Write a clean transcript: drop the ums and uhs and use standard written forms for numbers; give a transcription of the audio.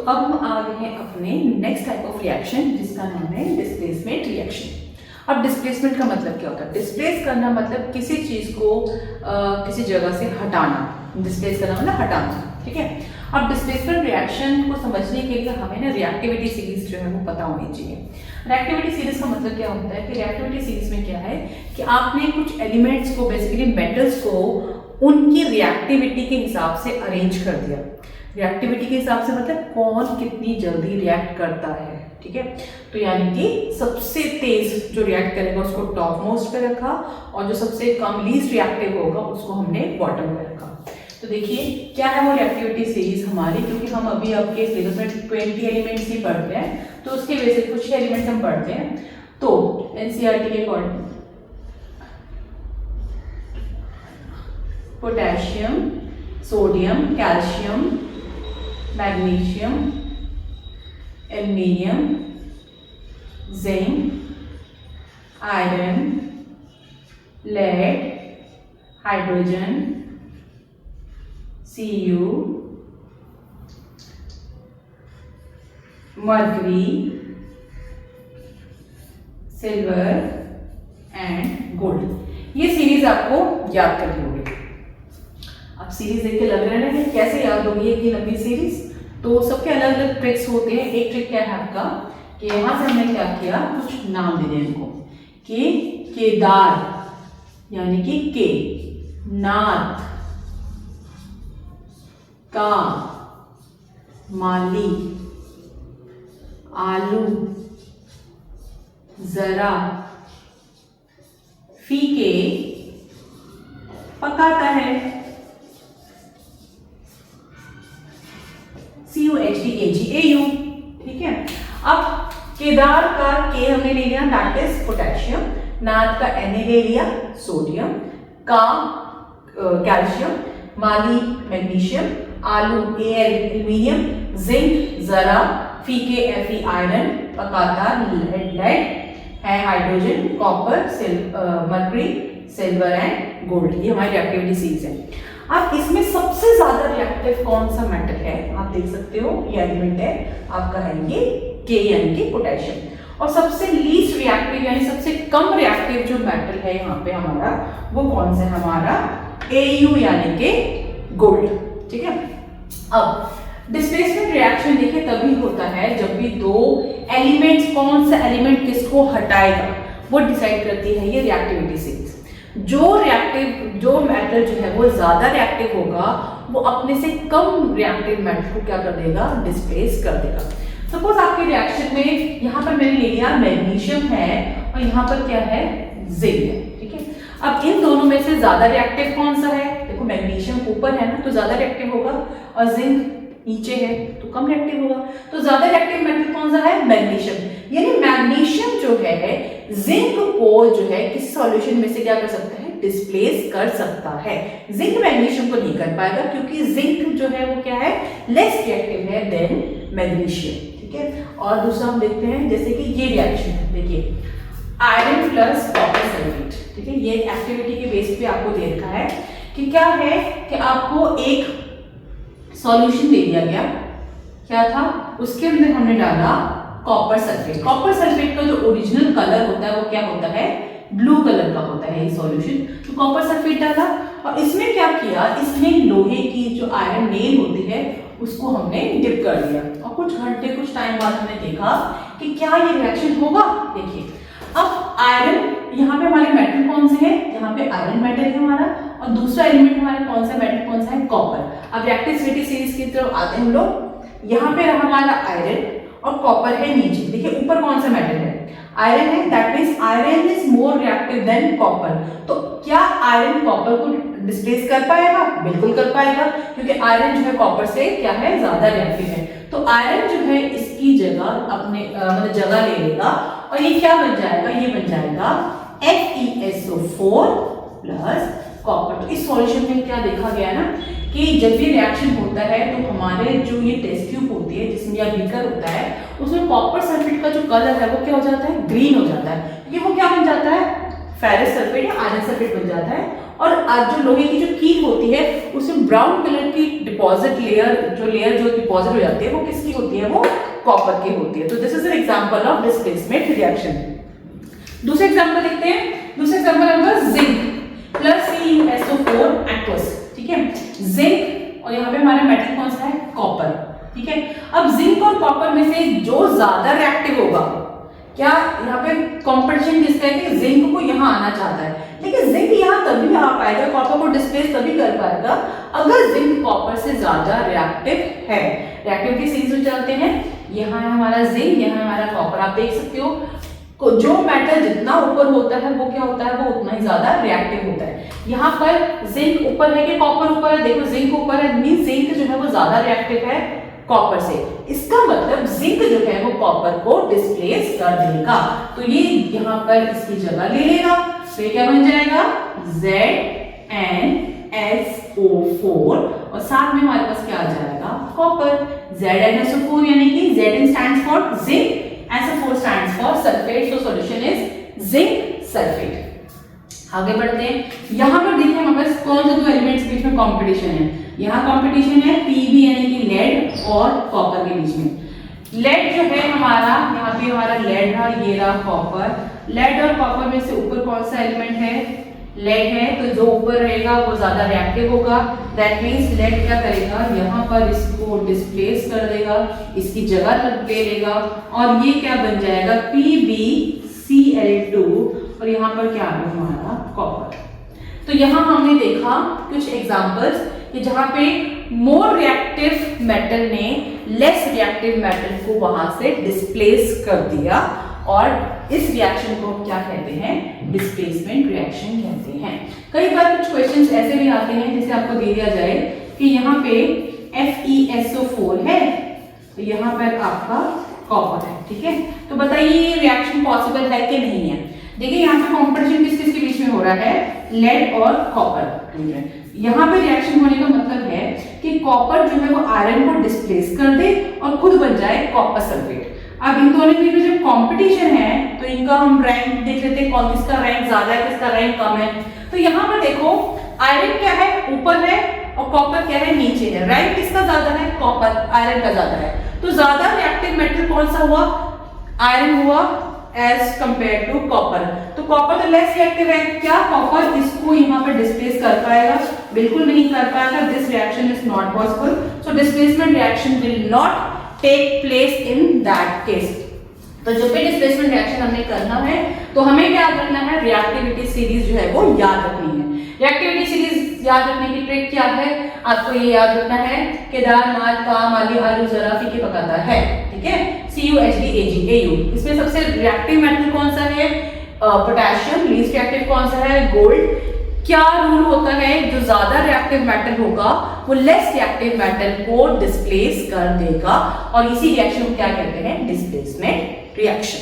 अब हम आ गए हैं अपने नेक्स्ट टाइप ऑफ रिएक्शन जिसका नाम है डिस्प्लेसमेंट रिएक्शन। अब डिस्प्लेसमेंट का मतलब क्या होता है? डिस्प्लेस करना मतलब किसी चीज को किसी जगह से हटाना। डिस्प्लेस करना मतलब हटाना, ठीक है। अब डिस्प्लेसमेंट रिएक्शन को समझने के लिए हमें ना रिएक्टिविटी सीरीज जो है वो पता होनी चाहिए। रिएक्टिविटी सीरीज का मतलब क्या होता है कि रिएक्टिविटी सीरीज में क्या है कि आपने कुछ एलिमेंट्स को, बेसिकली मेटल्स को, उनकी रिएक्टिविटी के हिसाब से अरेंज कर दिया। रिएक्टिविटी के हिसाब से मतलब कौन कितनी जल्दी रिएक्ट करता है, ठीक है। तो यानी कि सबसे तेज जो रिएक्ट करेगा उसको टॉप मोस्ट पे रखा और जो सबसे कम लीस्ट रिएक्टिव होगा उसको हमने बॉटम पे रखा। तो देखिए क्या है वो रिएक्टिविटी सीरीज हमारी, क्योंकि हम अभी आपके सिलेबस में 20 एलिमेंट्स ही पढ़ते हैं तो उसके वजह से कुछ एलिमेंट्स हम पढ़ते हैं। तो एनसीईआरटी के according potassium, sodium, calcium, magnesium, aluminium, zinc, iron, lead, hydrogen, Cu, mercury, silver and gold. ये सीरीज आपको याद करनी होगी। अब सीरीज देख के लग रहा है ना कैसे याद होगी ये लंबी सीरीज? तो सबके अलग अलग ट्रिक्स होते हैं। एक ट्रिक क्या है आपका कि यहां से हमने क्या किया, कुछ नाम दे दिया इनको कि केदार यानी कि के, नाथ, का, माली, आलू, जरा, फीके, पकाता है, CUHDAGAU, ठीक है। अब केदार का के हमने ले लिया, दैट इज पोटेशियम। नाथ का Na ले लिया, सोडियम। का कैल्शियम, माली मैग्नीशियम, आलू Al एल्युमिनियम, जिंक जरा, फीके Fe आयरन, पकाता लेड है, hydrogen, copper, mercury, silver and gold. ये हमारी रिएक्टिविटी सीरीज है। अब इसमें सबसे ज्यादा रिएक्टिव कौन सा मेटल है आप देख सकते हो, ये एलिमेंट है आपका है ये के यानी कि पोटेशियम। और सबसे लीस्ट रिएक्टिव यानी सबसे कम रिएक्टिव जो मेटल है यहाँ पे हमारा, वो कौन सा है हमारा Au यानी कि गोल्ड, ठीक है। अब डिस्प्लेसमेंट रिएक्शन देखिए तभी होता है जब भी दो एलिमेंट्स, कौन सा एलिमेंट किसको हटाएगा वो डिसाइड करती है ये रिएक्टिविटी सीरीज। जो मेटल जो है वो ज्यादा रिएक्टिव होगा वो अपने से कम रिएक्टिव मेटल को क्या कर देगा, डिस्प्लेस कर देगा। सपोज आपके रिएक्शन में यहाँ पर मैंने ले लिया मैग्नीशियम है और यहाँ पर क्या है, जिंक है, ठीक है। अब इन दोनों में से ज्यादा रिएक्टिव कौन सा है? देखो मैग्नीशियम ऊपर है ना तो ज्यादा रिएक्टिव होगा और जिंक नीचे है तो कम रिएक्टिव होगा। तो ज्यादा रिएक्टिव मेटल कौन सा है? मैग्नीशियम। यानी मैग्नीशियम जो है जिंक को जो है किसी सॉल्यूशन में से क्या कर सकता है, डिस्प्लेस कर सकता है। जिंक मैग्नीशियम को नहीं कर पाएगा क्योंकि जिंक जो है वो क्या है, लेस रिएक्टिव है देन मैग्नीशियम, ठीक है। और दूसरा हम देखते हैं जैसे कि ये रिएक्शन है, देखिए आयरन प्लस कॉपर सल्फेट, ठीक है। ये एक्टिविटी के बेस पे आपको दे रखा है कि क्या है कि आपको एक सॉल्यूशन दे दिया गया, क्या था, उसके अंदर हमने डाला कॉपर सल्फेट। कॉपर सल्फेट का जो ओरिजिनल कलर होता है वो क्या होता है, ब्लू कलर का होता है ये सॉल्यूशन। तो कॉपर सल्फेट डाला और इसमें क्या किया, इसमें लोहे की जो आयरन नेल होती है उसको हमने डिप कर दिया और कुछ घंटे कुछ टाइम बाद हमने देखा कि क्या ये रिएक्शन होगा। देखिए अब आयरन, यहाँ पे हमारे मेटल कौन से हैं, यहाँ पे आयरन मेटल है हमारा और दूसरा एलिमेंट हमारा कौन सा मेटल, कौन सा है, कॉपर। अब रिएक्टिविटी सीरीज की तरफ आते हैं हम लोग। यहाँ पे रहा हमारा आयरन और कॉपर है नीचे। देखिए ऊपर कौन सा मेटल है, आयरन है, that means iron is more reactive than copper. तो क्या आयरन कॉपर को डिस्प्लेस कर पाएगा? बिल्कुल कर पाएगा, क्योंकि आयरन जो है कॉपर से क्या है, ज्यादा रिएक्टिव है। तो आयरन जो है इसकी जगह अपने मतलब जगह ले लेगा और ये क्या बन जाएगा, ये बन जाएगा FeSO4 प्लस कॉपर। तो इस सॉल्यूशन में क्या देखा गया ना कि जब भी रिएक्शन होता है तो हमारे जो ये टेस्ट ट्यूब होती है जिसमें यह बीकर होता है उसमें कॉपर सल्फेट का जो कलर है वो क्या हो जाता है, ग्रीन हो जाता है। ये वो क्या बन जाता है, फेरस सल्फेट या आयरन सल्फेट बन जाता है। और आज जो लोहे की जो कील होती है उसमें ब्राउन कलर की डिपॉजिट लेयर जो डिपॉजिट हो जाती है वो किसकी होती है, वो कॉपर की होती है। तो this is an example of displacement reaction. दूसरा एग्जांपल देखते हैं। दूसरा example number zinc plus CuSO4 aqueous, ठीक है। जिंक और यहाँ पे हमारा मेटल कौन सा है, कॉपर, ठीक है। अब जिंक और कॉपर में से जो ज्यादा रिएक्टिव होगा, क्या यहाँ पे कंपटीशन किसका है कि जिंक को यहाँ आना चाहता है, लेकिन जिंक यहाँ तभी आ पाएगा, कॉपर को डिस्प्लेस तभी कर पाएगा अगर जिंक कॉपर से ज्यादा रिएक्टिव है। रिएक्टिविटी सीरीज में चलते हैं, यहाँ है हमारा जिंक, यहाँ है हमारा कॉपर। आप देख सकते हो जो मेटल जितना ऊपर होता है वो क्या होता है, वो उतना ही ज्यादा रिएक्टिव होता है। यहाँ पर जिंक ऊपर है कि कॉपर ऊपर है, देखो जिंक ऊपर है, मींस जिंक जो है वो ज्यादा रिएक्टिव है कॉपर से। इसका मतलब जिंक जो है वो कॉपर को डिस्प्लेस कर देगा, तो ये यहाँ पर इसकी जगह ले लेगा। तो ये क्या बन जाएगा, ZnSO4 और साथ में हमारे पास क्या आ जाएगा, कॉपर। ZnSO4 यानी कि Zn stands for zinc, SO4 stands for sulfate, so solution is zinc sulfate। आगे बढ़ते हैं। यहाँ पर देखिए हमारे पास कौन से दो एलिमेंट्स के बीच में कंपटीशन है। यहाँ कंपटीशन है Pb यानी कि लेड और कॉपर के बीच में। लेड जो है हमारा, यहाँ पे हमारा लेड रहा, ये रहा कॉपर। लेड और कॉपर में से ऊपर कौन सा एलिमेंट है, लेड है, तो जो ऊपर रहेगा वो ज्यादा रिएक्टिव होगा। दैट मींस लेड क्या करेगा, यहाँ पर इसको डिस्प्लेस कर देगा, इसकी जगह ले लेगा और ये क्या बन जाएगा, PbCl2 और यहाँ पर क्या है हमारा कॉपर। तो यहाँ हमने देखा कुछ एग्जांपल्स कि जहाँ पे मोर रिएक्टिव मेटल ने लेस रिएक्टिव मेटल को वहां से डिस्प्लेस कर दिया और इस रिएक्शन को क्या कहते हैं, डिस्प्लेसमेंट रिएक्शन कहते हैं। कई बार कुछ क्वेश्चंस ऐसे भी आते हैं जैसे आपको दे दिया जाए कि यहाँ पे FeSO4 है, तो यहाँ पर आपका कॉपर है, ठीक है। तो बताइए ये रिएक्शन पॉसिबल है कि नहीं है। देखिए यहाँ पे कॉम्पिटिशन किस किस के बीच में हो रहा है, लेड और कॉपर। यहाँ पे रिएक्शन होने का मतलब है कि कॉपर जो है वो आयरन को डिस्प्लेस कर दे और खुद बन जाए कॉपर सल्फेट। अब इन दोनों के बीच में जब कंपटीशन है तो इनका हम रैंक देख लेते हैं, कौन किसका रैंक ज्यादा है, किसका रैंक कम है। तो यहाँ पर देखो आयरन क्या है, ऊपर है और कॉपर क्या है, नीचे है। रैंक किसका ज्यादा है, कॉपर, आयरन का ज्यादा है। तो ज्यादा रिएक्टिव मेटल कौन सा हुआ, आयरन हुआ एज कंपेयर टू कॉपर। तो कॉपर तो लेस रिएक्टिव है, क्या कॉपर इसको यहाँ पर डिस्प्लेस कर पाएगा, बिल्कुल नहीं कर पाएगा। This reaction is not possible, so displacement reaction will not take place in that case. तो जब भी डिस्प्लेसमेंट रिएक्शन हमने करना है तो हमें क्या याद रखना है, रिएक्टिविटी सीरीज जो है वो याद रखनी है। रिएक्टिविटी सीरीज याद रखने की ट्रिक क्या है, आपको ये याद रखना है, केदारनाथ काम आली आलू जरा फीके पकाता है, ठीक है। CuHdAgAu, इसमें सबसे रिएक्टिव मेटल कौन सा है, पोटेशियम। लीस्ट रिएक्टिव कौन सा है, गोल्ड। क्या रूल होता है, जो ज्यादा रिएक्टिव मेटल होगा वो लेस रिएक्टिव मेटल को डिस्प्लेस कर देगा और इसी रिएक्शन को क्या कहते हैं, डिस्प्लेसमेंट रिएक्शन।